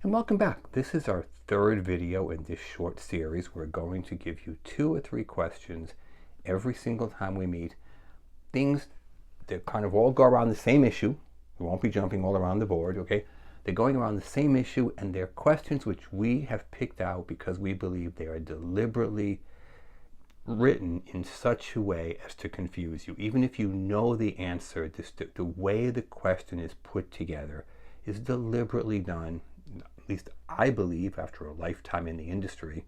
And welcome back. This is our third video in this short series. We're going to give you 2 or 3 questions every single time we meet. Things that kind of all go around the same issue. We won't be jumping all around the board, okay? They're going around the same issue, and they're questions which we have picked out because we believe they are deliberately written in such a way as to confuse you. Even if you know the answer, the way the question is put together is deliberately done. At least I believe, after a lifetime in the industry,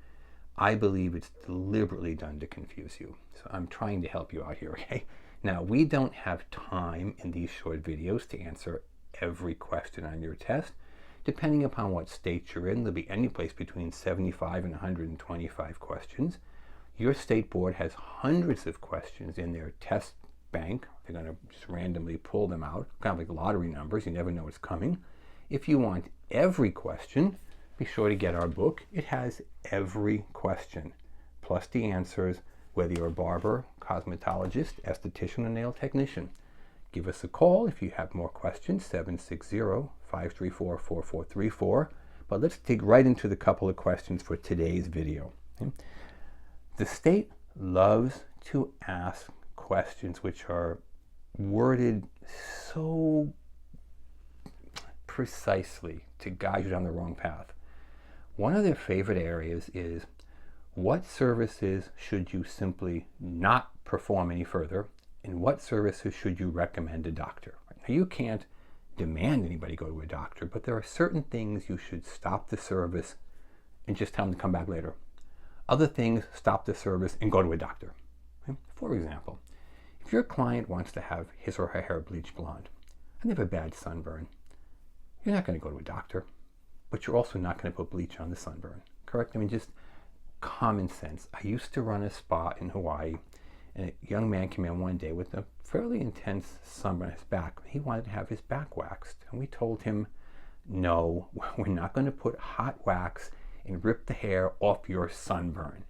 I believe it's deliberately done to confuse you. So I'm trying to help you out here, okay? Now, we don't have time in these short videos to answer every question on your test. Depending upon what state you're in, there'll be any place between 75 and 125 questions. Your state board has hundreds of questions in their test bank. They're going to just randomly pull them out, kind of like lottery numbers. You never know what's coming. If you want every question, be sure to get our book. It has every question, plus the answers, whether you're a barber, cosmetologist, esthetician, or nail technician. Give us a call if you have more questions, 760-534-4434. But let's dig right into the couple of questions for today's video. Okay? The state loves to ask questions which are worded so precisely to guide you down the wrong path. One of their favorite areas is, what services should you simply not perform any further, and what services should you recommend a doctor? Now, you can't demand anybody go to a doctor, but there are certain things you should stop the service and just tell them to come back later. Other things, stop the service and go to a doctor. Okay? For example, if your client wants to have his or her hair bleached blonde and they have a bad sunburn, you're not going to go to a doctor, but you're also not going to put bleach on the sunburn, correct? I mean, just common sense. I used to run a spa in Hawaii, and a young man came in one day with a fairly intense sunburn on his back. He wanted to have his back waxed, and we told him, no, we're not going to put hot wax and rip the hair off your sunburn.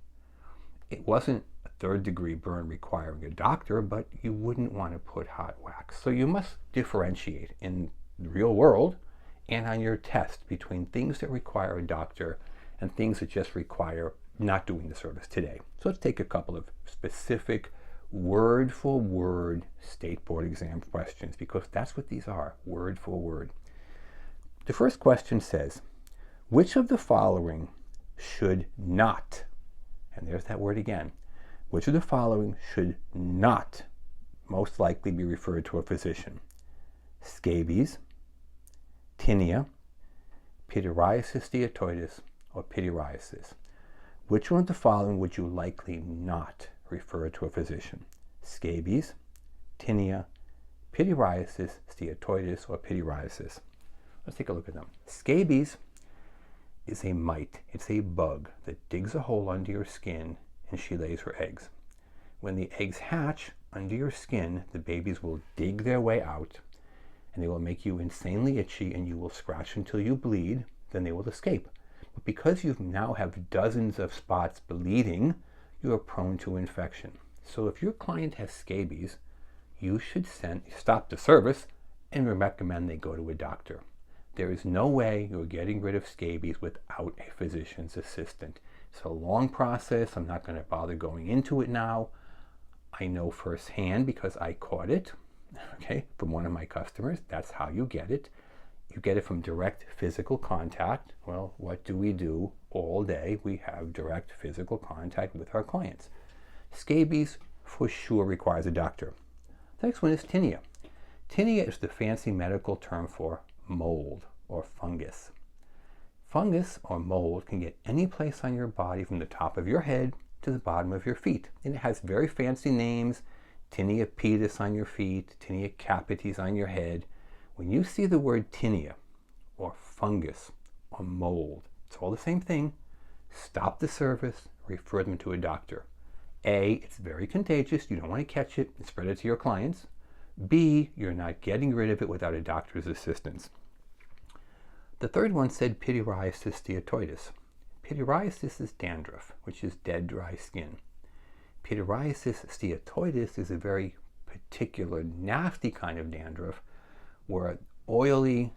It wasn't a 3rd-degree burn requiring a doctor, but you wouldn't want to put hot wax. So you must differentiate in the real world and on your test between things that require a doctor and things that just require not doing the service today. So let's take a couple of specific word-for-word state board exam questions, because that's what these are, word for word. The first question says, which of the following should not, and there's that word again, which of the following should not most likely be referred to a physician? Scabies, tinea, pityriasis steatoides, or pityriasis. Which one of the following would you likely not refer to a physician? Scabies, tinea, pityriasis steatoides, or pityriasis. Let's take a look at them. Scabies is a mite. It's a bug that digs a hole under your skin and she lays her eggs. When the eggs hatch under your skin, the babies will dig their way out and they will make you insanely itchy and you will scratch until you bleed, then they will escape. But because you now have dozens of spots bleeding, you are prone to infection. So if your client has scabies, you should stop the service and recommend they go to a doctor. There is no way you're getting rid of scabies without a physician's assistant. It's a long process. I'm not going to bother going into it now. I know firsthand because I caught it, okay, from one of my customers. That's how you get it. You get it from direct physical contact. Well, what do we do all day? We have direct physical contact with our clients. Scabies for sure requires a doctor. The next one is tinea. Tinea is the fancy medical term for mold or fungus. Fungus or mold can get any place on your body from the top of your head to the bottom of your feet. And it has very fancy names: tinea pedis on your feet, tinea capitis on your head. When you see the word tinea or fungus or mold, it's all the same thing. Stop the service, refer them to a doctor. A, it's very contagious. You don't want to catch it and spread it to your clients. B, you're not getting rid of it without a doctor's assistance. The third one said pityriasis steatoides. Pityriasis is dandruff, which is dead, dry skin. Pityriasis steatoides is a very particular, nasty kind of dandruff where oily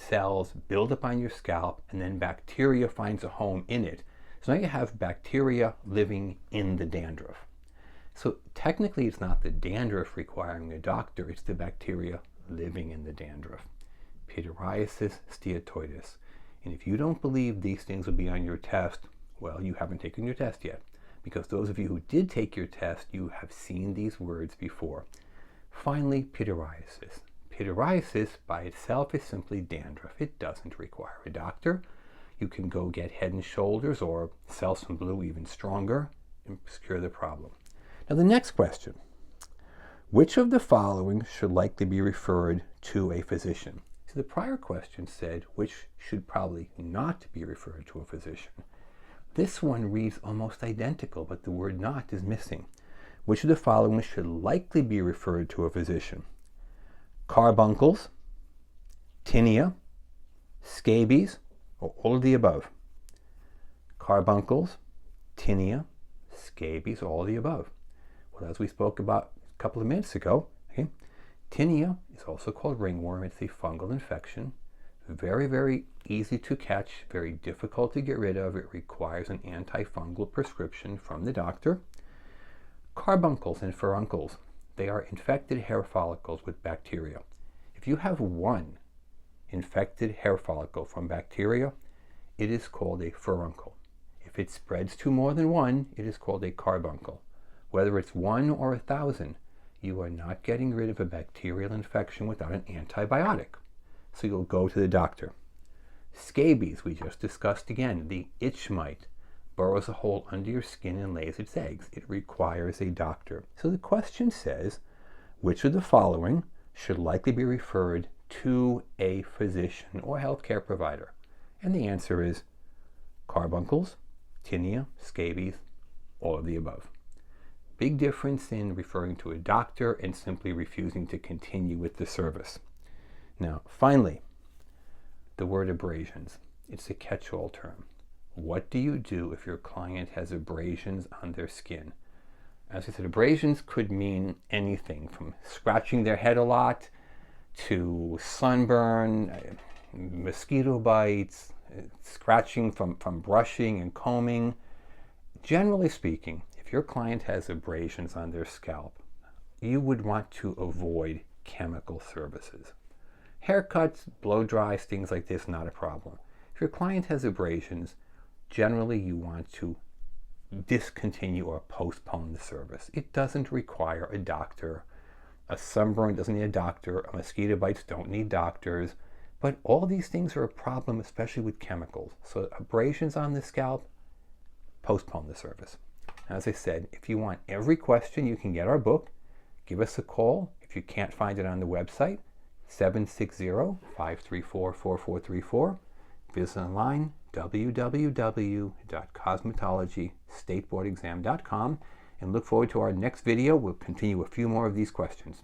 cells build up on your scalp, and then bacteria finds a home in it. So now you have bacteria living in the dandruff. So technically it's not the dandruff requiring a doctor, it's the bacteria living in the dandruff. Pityriasis steatoides. And if you don't believe these things will be on your test, well, you haven't taken your test yet. Because those of you who did take your test, you have seen these words before. Finally, pityriasis. Pityriasis by itself is simply dandruff. It doesn't require a doctor. You can go get Head and Shoulders or Selsun Blue, even stronger, and cure the problem. Now the next question. Which of the following should likely be referred to a physician? So the prior question said which should probably not be referred to a physician. This one reads almost identical, but the word not is missing. Which of the following should likely be referred to a physician? Carbuncles, tinea, scabies, or all of the above? Carbuncles, tinea, scabies, all of the above. Well, as we spoke about a couple of minutes ago, okay, tinea is also called ringworm. It's a fungal infection. Very, very easy to catch, very difficult to get rid of. It requires an antifungal prescription from the doctor. Carbuncles and furuncles, they are infected hair follicles with bacteria. If you have one infected hair follicle from bacteria, it is called a furuncle. If it spreads to more than one, it is called a carbuncle. Whether it's 1 or 1,000, you are not getting rid of a bacterial infection without an antibiotic. So you'll go to the doctor. Scabies, we just discussed again. The itch mite burrows a hole under your skin and lays its eggs. It requires a doctor. So the question says, which of the following should likely be referred to a physician or healthcare provider? And the answer is carbuncles, tinea, scabies, all of the above. Big difference in referring to a doctor and simply refusing to continue with the service. Now, finally, the word abrasions. It's a catch-all term. What do you do if your client has abrasions on their skin? As I said, abrasions could mean anything from scratching their head a lot to sunburn, mosquito bites, scratching from brushing and combing. Generally speaking, if your client has abrasions on their scalp, you would want to avoid chemical services. Haircuts, blow dries, things like this, not a problem. If your client has abrasions, generally you want to discontinue or postpone the service. It doesn't require a doctor. A sunburn doesn't need a doctor. Mosquito bites don't need doctors. But all these things are a problem, especially with chemicals. So abrasions on the scalp, postpone the service. As I said, if you want every question, you can get our book. Give us a call. If you can't find it on the website, 760-534-4434. Visit online, www.cosmetologystateboardexam.com, and look forward to our next video. We'll continue a few more of these questions.